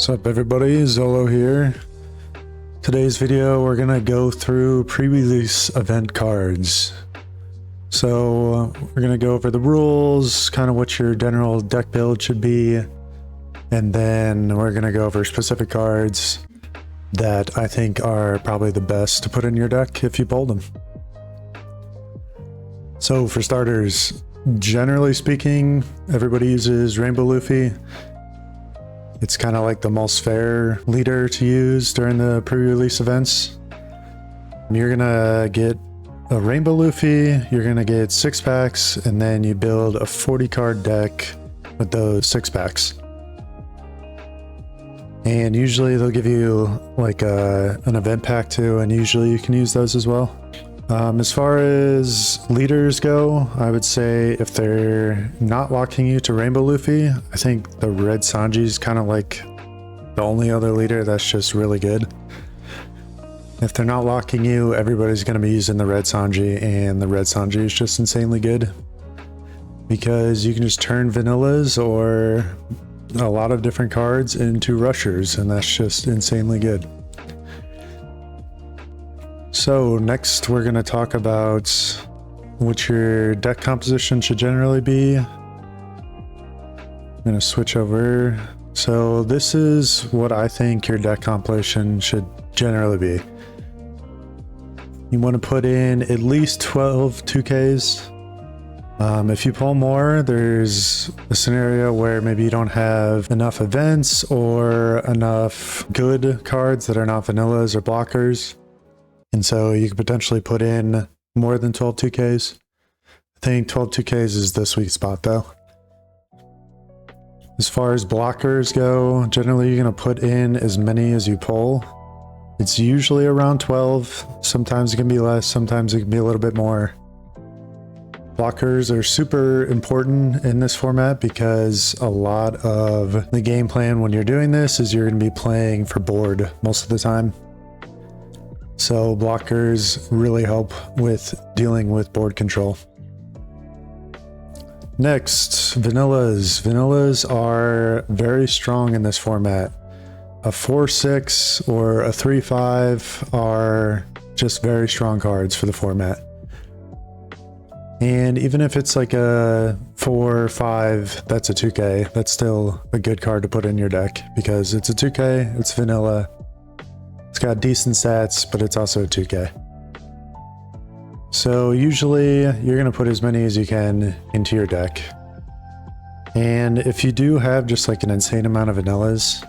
What's up everybody, Zolo here. Today's video we're gonna go through pre-release event cards. So we're gonna go over the rules, kind of what your general deck build should be, and then we're gonna go over specific cards that I think are probably the best to put in your deck if you pulled them. So for starters, generally speaking, everybody uses Rainbow Luffy. It's kind of like the most fair leader to use during the pre-release events. You're gonna get a Rainbow Luffy, you're gonna get 6 packs, and then you build a 40 card deck with those 6 packs. And usually they'll give you like an event pack too, and usually you can use those as well. As far as leaders go, I would say if they're not locking you to Rainbow Luffy, I think the Red Sanji is kind of like the only other leader that's just really good. If they're not locking you, everybody's going to be using the Red Sanji, and the Red Sanji is just insanely good because you can just turn vanillas or a lot of different cards into rushers, and that's just insanely good. So next we're going to talk about what your deck composition should generally be. I'm going to switch over. So this is what I think your deck composition should generally be. You want to put in at least 12 2Ks. If you pull more, there's a scenario where maybe you don't have enough events or enough good cards that are not vanillas or blockers. And so you could potentially put in more than 12 2Ks. I think 12 2Ks is the sweet spot though. As far as blockers go, generally you're going to put in as many as you pull. It's usually around 12. Sometimes it can be less, sometimes it can be a little bit more. Blockers are super important in this format because a lot of the game plan when you're doing this is you're going to be playing for board most of the time. So blockers really help with dealing with board control. Next, vanillas. Vanillas are very strong in this format. A 4-6 or a 3-5 are just very strong cards for the format. And even if it's like a 4-5, that's a 2K, that's still a good card to put in your deck because it's a 2K, it's vanilla. It's got decent stats, but it's also a 2K. So usually you're going to put as many as you can into your deck. And if you do have just like an insane amount of vanillas,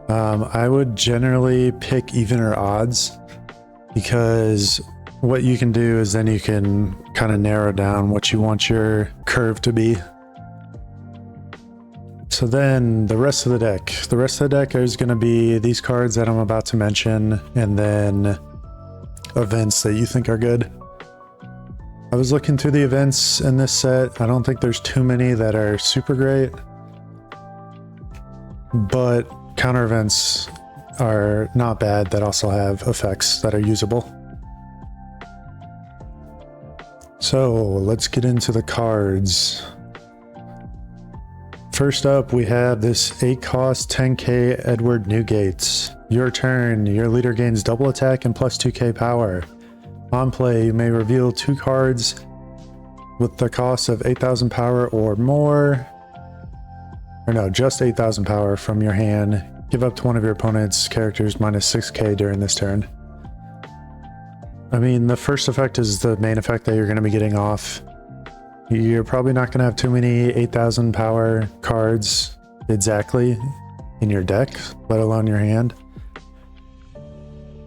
I would generally pick even or odds, because what you can do is then you can kind of narrow down what you want your curve to be. So then the rest of the deck is going to be these cards that I'm about to mention, and then events that you think are good. I was looking through the events in this set. I don't think there's too many that are super great, but counter events are not bad that also have effects that are usable. So let's get into the cards. First up, we have this 8 cost 10k Edward Newgates. Your turn, your leader gains double attack and plus 2k power. On play, you may reveal 2 cards with the cost of 8,000 power or more. Or no, just 8,000 power from your hand. Give up to one of your opponent's characters minus 6k during this turn. I mean, the first effect is the main effect that you're going to be getting off. You're probably not going to have too many 8,000 power cards exactly in your deck, let alone your hand.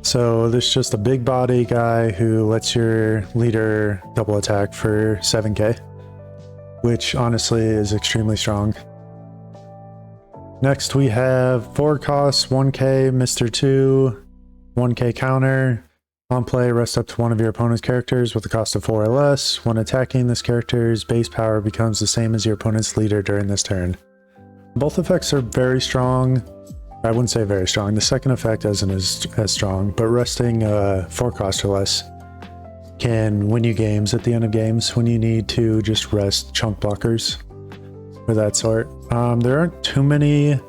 So this is just a big body guy who lets your leader double attack for 7k, which honestly is extremely strong. Next we have 4 costs 1k Mr. 2, 1k counter. On play, rest up to one of your opponent's characters with a cost of 4 or less. When attacking, this character's base power becomes the same as your opponent's leader during this turn. Both effects are very strong. I wouldn't say very strong. The second effect isn't as strong, but resting 4 cost or less can win you games at the end of games when you need to just rest chunk blockers or that sort. There aren't too many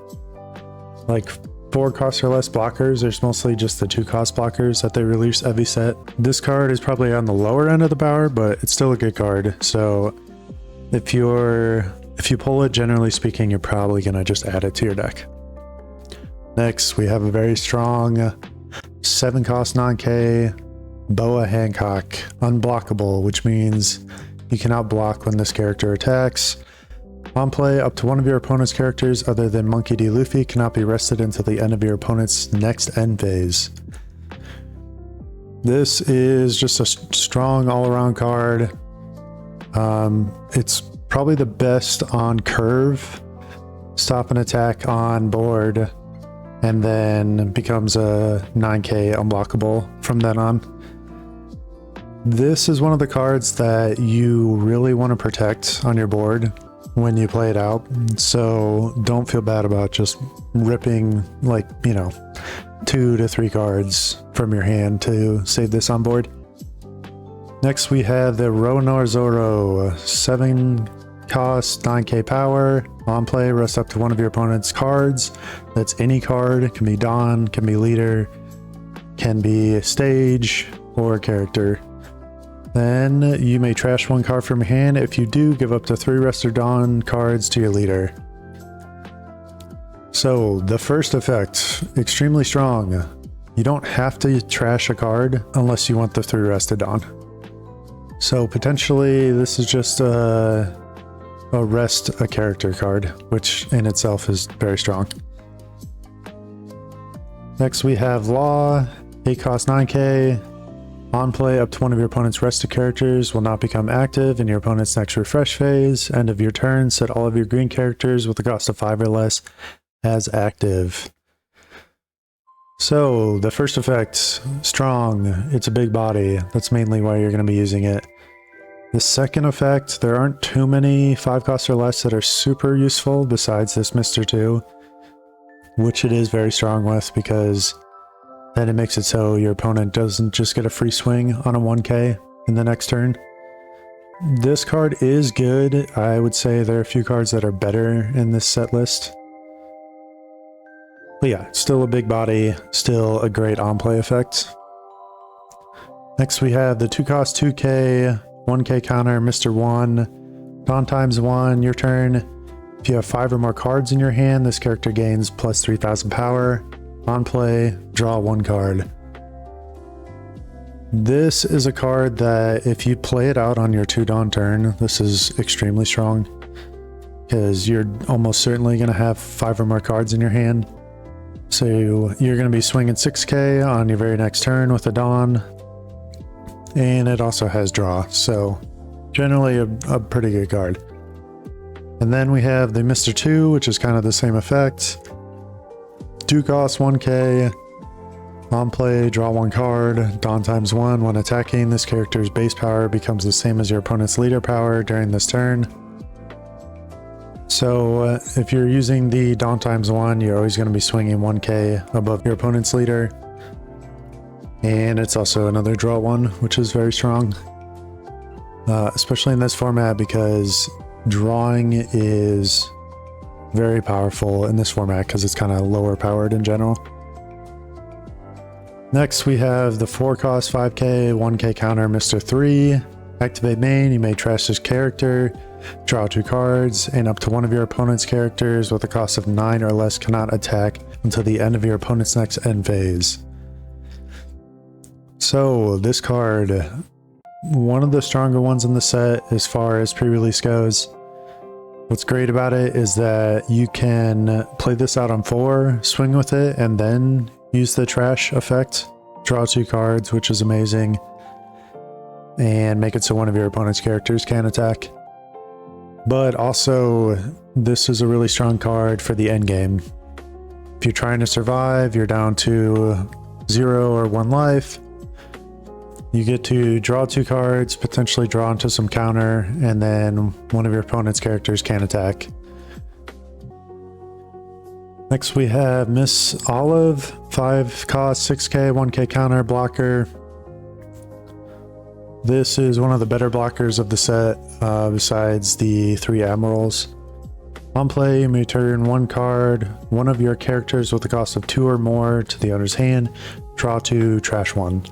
like 4 cost or less blockers. There's mostly just the 2 cost blockers that they release every set. This card is probably on the lower end of the power, but it's still a good card. So if you pull it, generally speaking, you're probably gonna just add it to your deck. Next, we have a very strong 7 cost 9K Boa Hancock, unblockable, which means you cannot block when this character attacks. On play, up to one of your opponent's characters other than Monkey D. Luffy cannot be rested until the end of your opponent's next end phase. This is just a strong all-around card. It's probably the best on curve. Stop an attack on board, and then becomes a 9K unblockable from then on. This is one of the cards that you really want to protect on your board when you play it out, so don't feel bad about just ripping, like, you know, 2 to 3 cards from your hand to save this on board. Next we have the Ronor Zoro, 7 cost 9K power. On play, rest up to one of your opponent's cards. That's any card. It can be Dawn, can be leader, can be stage, or character. Then you may trash 1 card from your hand. If you do, give up to 3 rest or Dawn cards to your leader. So the first effect, extremely strong. You don't have to trash a card unless you want the 3 rest of Dawn. So potentially this is just a rest a character card, which in itself is very strong. Next we have Law, 8 cost 9K. On play, up to one of your opponent's rested characters will not become active in your opponent's next refresh phase. End of your turn, set all of your green characters with a cost of 5 or less as active. So the first effect, strong. It's a big body. That's mainly why you're going to be using it. The second effect, there aren't too many 5 costs or less that are super useful besides this Mr. 2, which it is very strong with, because then it makes it so your opponent doesn't just get a free swing on a 1K in the next turn. This card is good. I would say there are a few cards that are better in this set list. But yeah, still a big body, still a great on-play effect. Next we have the 2 cost 2K, 1K counter, Mr. 1. Dawn times 1, your turn. If you have 5 or more cards in your hand, this character gains plus 3000 power. On play, draw 1 card. This is a card that if you play it out on your 2 Dawn turn, this is extremely strong, because you're almost certainly going to have 5 or more cards in your hand. So you're going to be swinging 6K on your very next turn with a Dawn, and it also has draw, so generally a pretty good card. And then we have the Mr. 2, which is kind of the same effect. 2 cost 1K. On play, draw 1 card. Dawn times 1. When attacking, this character's base power becomes the same as your opponent's leader power during this turn. So if you're using the Dawn times 1, you're always going to be swinging 1K above your opponent's leader. And it's also another draw 1, which is very strong. Especially in this format, because drawing is very powerful in this format because it's kind of lower powered in general. Next we have the 4 cost 5K, 1K counter, Mr. 3. Activate main, you may trash this character, draw 2 cards, and up to one of your opponent's characters with a cost of 9 or less cannot attack until the end of your opponent's next end phase. So this card, one of the stronger ones in the set as far as pre-release goes. What's great about it is that you can play this out on 4, swing with it, and then use the trash effect, draw 2 cards, which is amazing, and make it so one of your opponent's characters can attack. But also, this is a really strong card for the end game. If you're trying to survive, you're down to 0 or 1 life, you get to draw 2 cards, potentially draw into some counter, and then one of your opponent's characters can attack. Next we have Miss Olive, 5 cost, 6K, 1K counter blocker. This is one of the better blockers of the set, besides the 3 Admirals. On play, you may return one card, one of your characters with a cost of 2 or more to the owner's hand, draw 2, trash 1.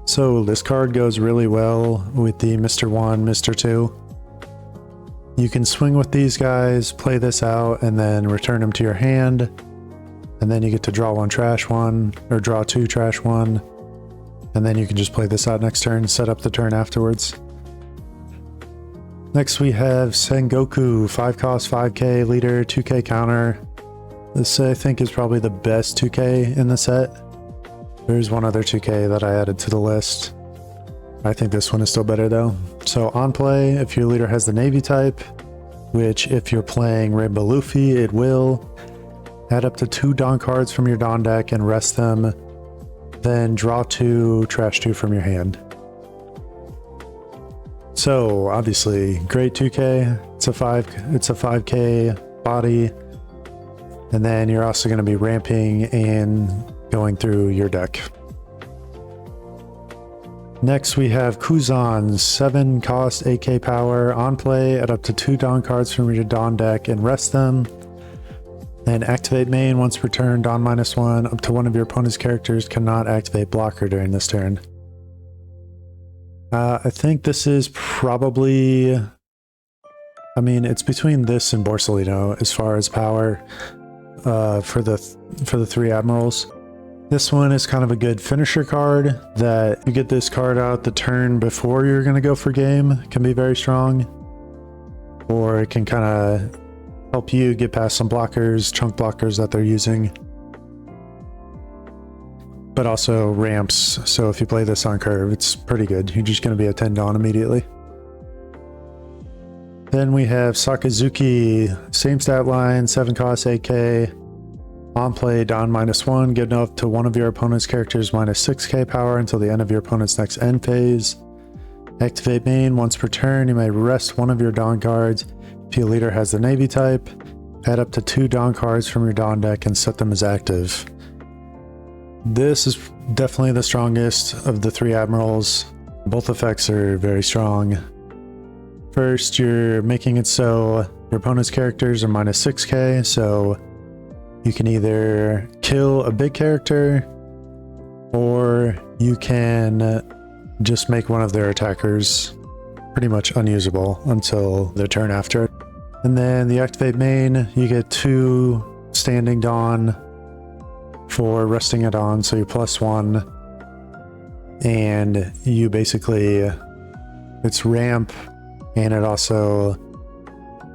So this card goes really well with the Mr. 1, Mr. 2. You can swing with these guys, play this out, and then return them to your hand. And then you get to draw 1, trash 1, or draw 2, trash 1. And then you can just play this out next turn, set up the turn afterwards. Next we have Sengoku, 5 cost, 5k, leader, 2k counter. This I think is probably the best 2k in the set. There's one other 2k that I added to the list. I think this one is still better though. So on play, if your leader has the Navy type, which if you're playing Rainbow Luffy, it will, add up to 2 Dawn cards from your Dawn deck and rest them. Then draw 2, trash 2 from your hand. So obviously great 2k. It's a 5k body. And then you're also going to be ramping and going through your deck. Next we have Kuzan, 7 cost, 8k power. On play, add up to 2 Dawn cards from your Dawn deck and rest them. Then activate main. Once per turn, Dawn -1. Up to one of your opponent's characters cannot activate blocker during this turn. I think this is probably... I mean, it's between this and Borsalino as far as power for the 3 admirals. This one is kind of a good finisher card that you get this card out the turn before you're going to go for game. It can be very strong. Or it can kind of help you get past some blockers, chunk blockers that they're using. But also ramps, so if you play this on curve, it's pretty good. You're just going to be a 10 Dawn immediately. Then we have Sakazuki, same stat line, 7 cost, 8k. On play, Dawn -1, get enough to one of your opponent's characters -6k power until the end of your opponent's next end phase. Activate main. Once per turn, you may rest one of your Dawn cards. If your leader has the Navy type, add up to 2 Dawn cards from your Dawn deck and set them as active. This is definitely the strongest of the 3 admirals. Both effects are very strong. First, you're making it so your opponent's characters are -6k, so you can either kill a big character or you can just make one of their attackers pretty much unusable until their turn after. And then the activate main, you get 2 standing Dawn for resting it on, so you're +1. And you basically, it's ramp, and it also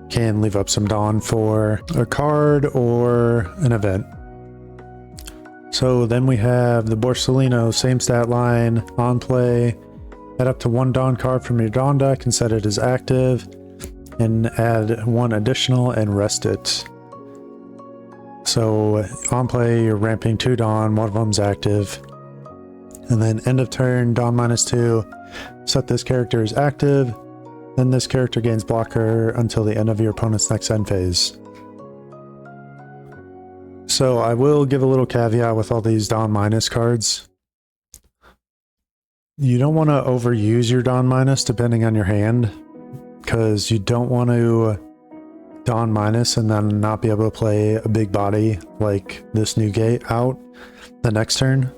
can leave up some Dawn for a card or an event. So then we have the Borsalino, same stat line, on play, add up to 1 Dawn card from your Dawn deck and set it as active, and add 1 additional and rest it. So on play, you're ramping 2 Dawn, one of them's active. And then end of turn, Dawn -2, set this character as active. Then this character gains blocker until the end of your opponent's next end phase. So I will give a little caveat with all these Dawn minus cards. You don't want to overuse your Dawn minus depending on your hand, because you don't want to Dawn minus and then not be able to play a big body like this new gate out the next turn.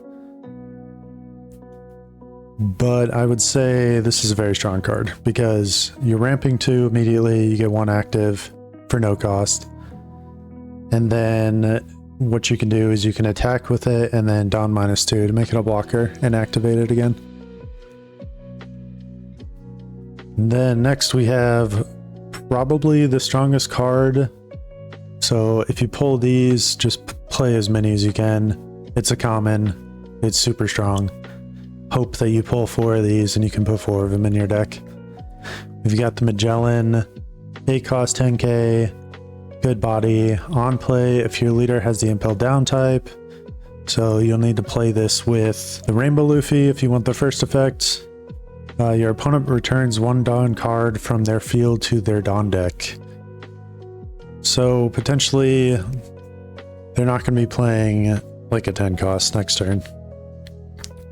But I would say this is a very strong card because you're ramping 2 immediately, you get 1 active for no cost. And then what you can do is you can attack with it and then Dawn -2 to make it a blocker and activate it again. And then next we have probably the strongest card. So if you pull these, just play as many as you can. It's a common, it's super strong. Hope that you pull 4 of these and you can put 4 of them in your deck. We've got the Magellan, 8 cost, 10k, good body. On play, if your leader has the Impel Down type, so you'll need to play this with the Rainbow Luffy if you want the first effect. Your opponent returns 1 Dawn card from their field to their Dawn deck. So potentially they're not going to be playing like a 10 cost next turn.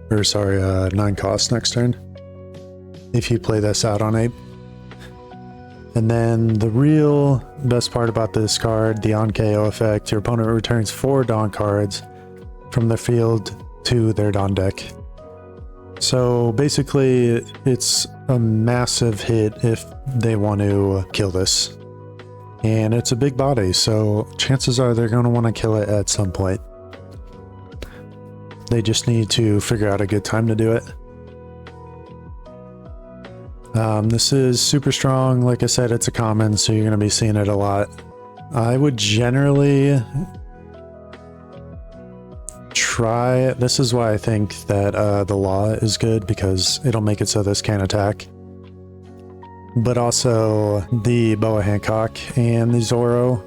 Or sorry, 9 cost next turn. If you play this out on 8. And then the real best part about this card, the on KO effect, your opponent returns 4 Dawn cards from their field to their Dawn deck. So basically, it's a massive hit if they want to kill this. And it's a big body, so chances are they're going to want to kill it at some point. They just need to figure out a good time to do it. This is super strong. Like I said, it's a common, so you're going to be seeing it a lot. I would generally try. This is why I think that the law is good, because it'll make it so this can't attack. But also the Boa Hancock and the Zoro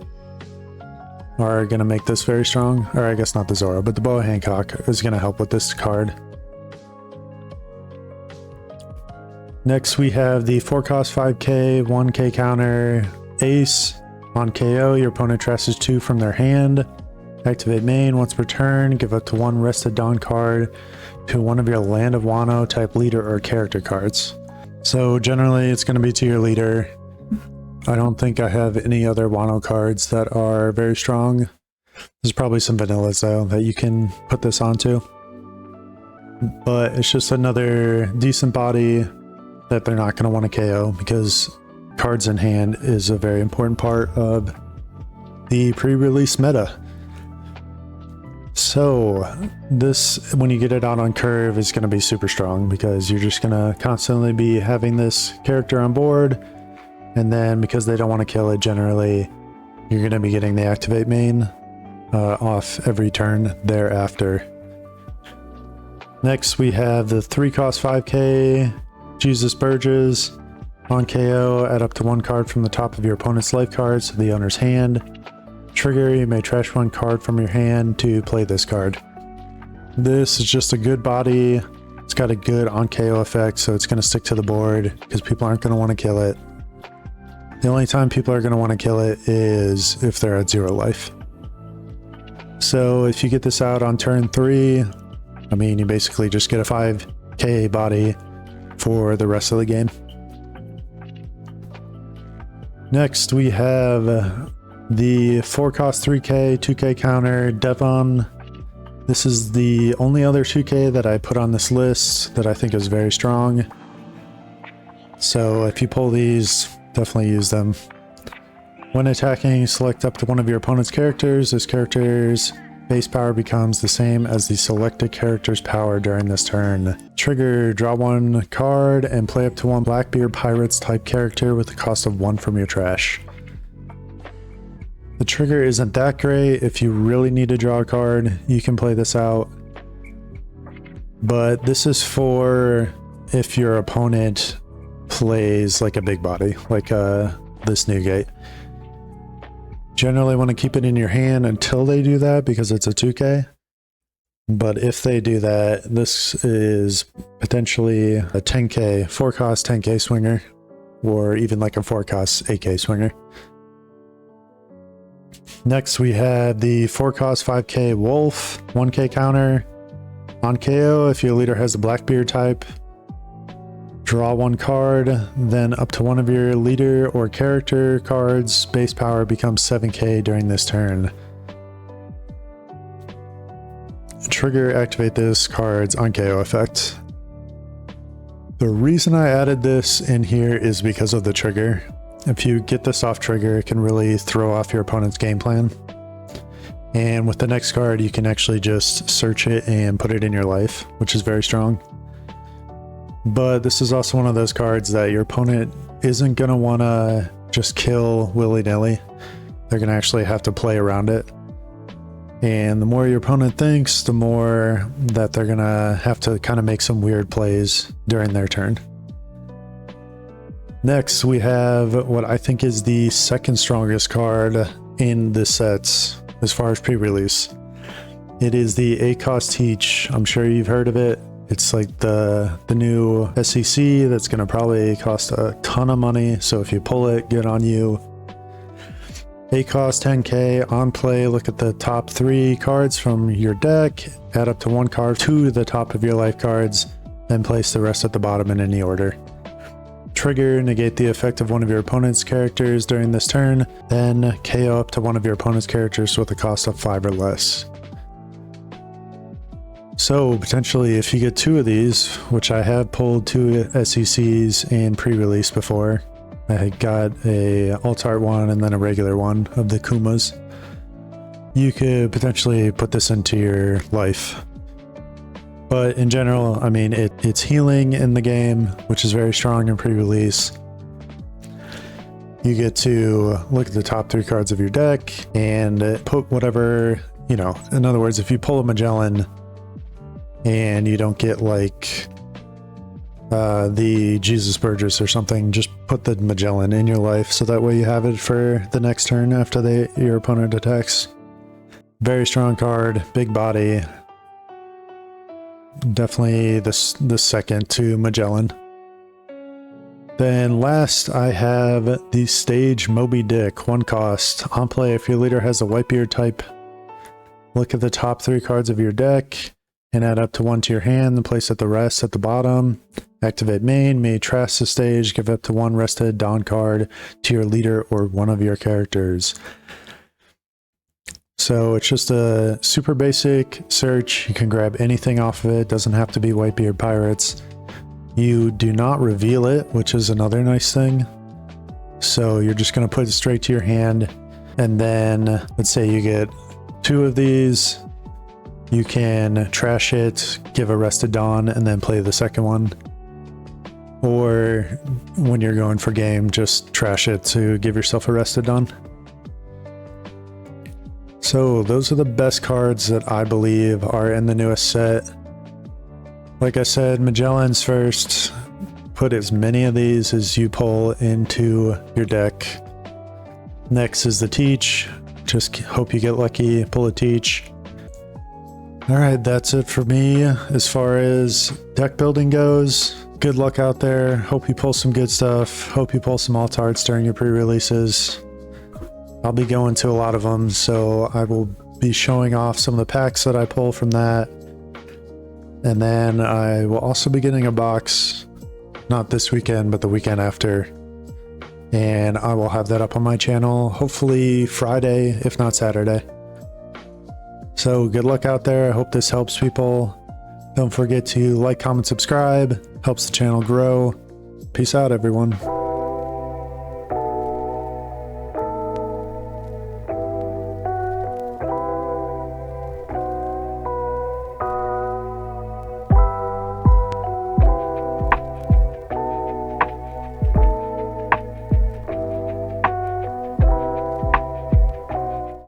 are going to make this very strong. Or I guess not the Zoro, but the Boa Hancock is going to help with this card. Next we have the 4-cost 5k, 1k counter Ace. On KO, your opponent trashes 2 from their hand. Activate main. Once per turn, give up to 1 rested Dawn card to one of your Land of Wano type leader or character cards. So generally it's going to be to your leader. I don't think I have any other Wano cards that are very strong. There's probably some vanillas though that you can put this onto. But it's just another decent body that they're not going to want to KO, because cards in hand is a very important part of the pre-release meta. So this, when you get it out on curve, is going to be super strong, because you're just going to constantly be having this character on board, and then because they don't want to kill it, generally you're going to be getting the activate main off every turn thereafter. Next we have the 3-cost 5k Jesus Burgess. On KO, add up to 1 card from the top of your opponent's life cards to the owner's hand. Trigger, you may trash 1 card from your hand to play this card. This is just a good body. It's got a good on KO effect, so it's going to stick to the board because people aren't going to want to kill it. The only time people are going to want to kill it is if they're at 0 life. So if you get this out on turn 3, I mean, you basically just get a 5k body for the rest of the game. Next we have the 4-cost 3k, 2k counter Devon. This is the only other 2k that I put on this list that I think is very strong. So if you pull these, definitely use them. When attacking, select up to one of your opponent's characters. This character's base power becomes the same as the selected character's power during this turn. Trigger, draw 1 card and play up to 1 Blackbeard Pirates type character with a cost of 1 from your trash. The trigger isn't that great. If you really need to draw a card, you can play this out. But this is for if your opponent plays like a big body, like this Newgate. Generally want to keep it in your hand until they do that, because it's a 2k. But if they do that, this is potentially a 10k, 4-cost 10k swinger, or even like a 4-cost 8k swinger. Next we have the 4-cost 5k Wolf, 1k counter. On KO, if your leader has the Blackbeard type, draw 1 card, then up to one of your leader or character cards' base power becomes 7k during this turn. Trigger, activate this card's on KO effect. The reason I added this in here is because of the trigger. If you get this off trigger, it can really throw off your opponent's game plan. And with the next card, you can actually just search it and put it in your life, which is very strong. But this is also one of those cards that your opponent isn't going to want to just kill willy-nilly. They're going to actually have to play around it. And the more your opponent thinks, the more that they're going to have to kind of make some weird plays during their turn. Next, we have what I think is the second strongest card in the sets as far as pre-release. It is the 8-cost Teach. I'm sure you've heard of it. It's like the new SEC that's going to probably cost a ton of money. So if you pull it, good on you. 8-cost 10k on play. Look at the top 3 cards from your deck. Add up to 1 card to the top of your life cards. Then place the rest at the bottom in any order. trigger, negate the effect of one of your opponent's characters during this turn, then KO up to one of your opponent's characters with a cost of 5 or less. So potentially if you get 2 of these, which I have pulled 2 SECs in pre-release before, I got a alt-art one and then a regular one of the Kumas, you could potentially put this into your life. But in general, I mean, it's healing in the game, which is very strong in pre-release. You get to look at the top 3 cards of your deck and put whatever, you know, in other words, if you pull a Magellan and you don't get like the Jesus Burgess or something, just put the Magellan in your life so that way you have it for the next turn after your opponent attacks. Very strong card, big body. Definitely the second to Magellan. Then last I have the Stage Moby Dick, 1 cost. On play, if your leader has a Whitebeard type, look at the top 3 cards of your deck and add up to 1 to your hand and place the rest at the bottom. Activate main, may trash the stage, give up to 1 rested Dawn card to your leader or one of your characters. So it's just a super basic search. You can grab anything off of it. Doesn't have to be Whitebeard Pirates. You do not reveal it, which is another nice thing. So you're just going to put it straight to your hand. And then let's say you get 2 of these. You can trash it, give a rested Dawn, and then play the second one. Or when you're going for game, just trash it to give yourself a rested Dawn. So those are the best cards that I believe are in the newest set. Like I said, Magellan's first. Put as many of these as you pull into your deck. Next is the Teach. Just hope you get lucky, pull a Teach. Alright, that's it for me as far as deck building goes. Good luck out there. Hope you pull some good stuff. Hope you pull some alt-arts during your pre-releases. I'll be going to a lot of them, so I will be showing off some of the packs that I pull from that. And then I will also be getting a box, not this weekend, but the weekend after. And I will have that up on my channel, hopefully Friday, if not Saturday. So good luck out there. I hope this helps people. Don't forget to like, comment, subscribe. Helps the channel grow. Peace out, everyone.